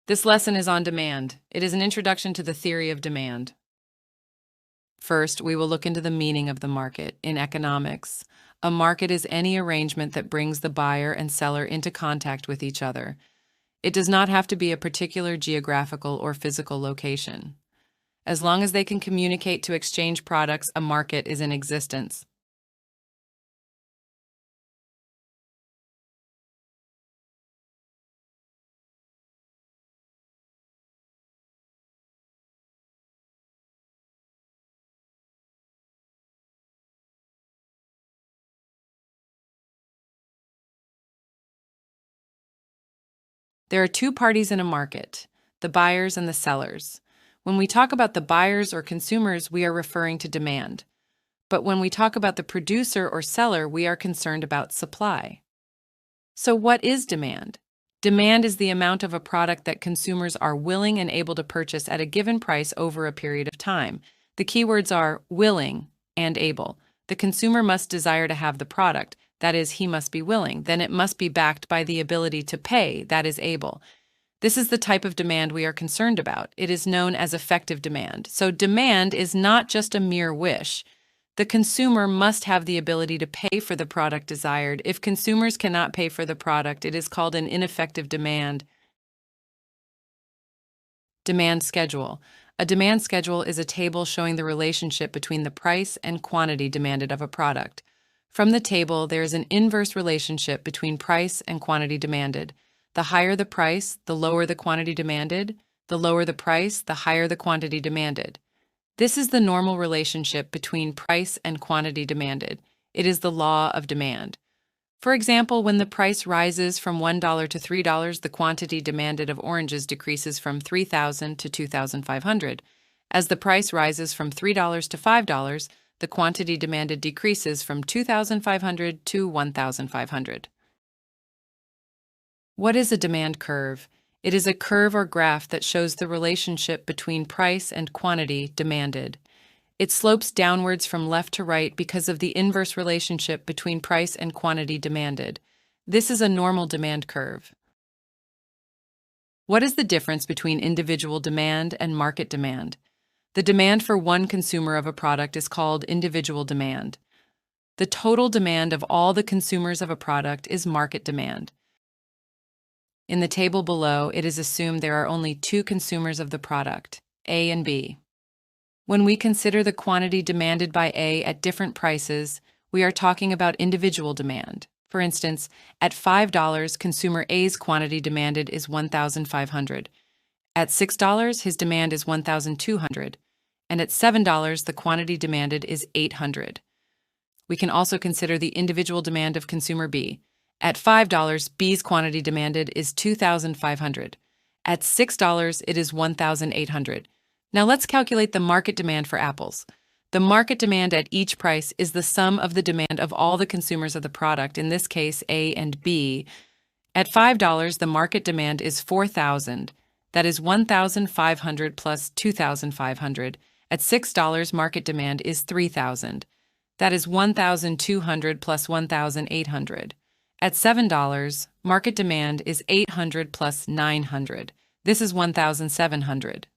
This lesson is on demand. It is an introduction to the theory of demand. First, we will look into the meaning of the market. In economics, a market is any arrangement that brings the buyer and seller into contact with each other. It does not have to be a particular geographical or physical location. As long as they can communicate to exchange products, a market is in existence. There are two parties in a market, the buyers and the sellers. When we talk about the buyers or consumers, we are referring to demand. But when we talk about the producer or seller, we are concerned about supply. So what is demand? Demand is the amount of a product that consumers are willing and able to purchase at a given price over a period of time. The keywords are willing and able. The consumer must desire to have the product, that is, he must be willing. Then it must be backed by the ability to pay, that is, able. This is the type of demand we are concerned about. It is known as effective demand. So demand is not just a mere wish. The consumer must have the ability to pay for the product desired. If consumers cannot pay for the product, it is called an ineffective demand. Demand schedule. A demand schedule is a table showing the relationship between the price and quantity demanded of a product. From the table, there is an inverse relationship between price and quantity demanded. The higher the price, the lower the quantity demanded. The lower the price, the higher the quantity demanded. This is the normal relationship between price and quantity demanded. It is the law of demand. For example, when the price rises from $1 to $3, the quantity demanded of oranges decreases from 3,000 to 2,500. As the price rises from $3 to $5, the quantity demanded decreases from 2,500 to 1,500. What is a demand curve? It is a curve or graph that shows the relationship between price and quantity demanded. It slopes downwards from left to right because of the inverse relationship between price and quantity demanded. This is a normal demand curve. What is the difference between individual demand and market demand? The demand for one consumer of a product is called individual demand. The total demand of all the consumers of a product is market demand. In the table below, it is assumed there are only two consumers of the product, A and B. When we consider the quantity demanded by A at different prices, we are talking about individual demand. For instance, at $5, consumer A's quantity demanded is 1,500. At $6, his demand is 1,200. And at $7, the quantity demanded is 800. We can also consider the individual demand of consumer B. At $5, B's quantity demanded is 2,500. At $6, it is 1,800. Now let's calculate the market demand for apples. The market demand at each price is the sum of the demand of all the consumers of the product, in this case A and B. At $5, the market demand is 4,000. That is 1,500 plus 2,500. At $6, market demand is 3,000. That is 1,200 plus 1,800. At $7, market demand is 800 plus 900. This is 1,700.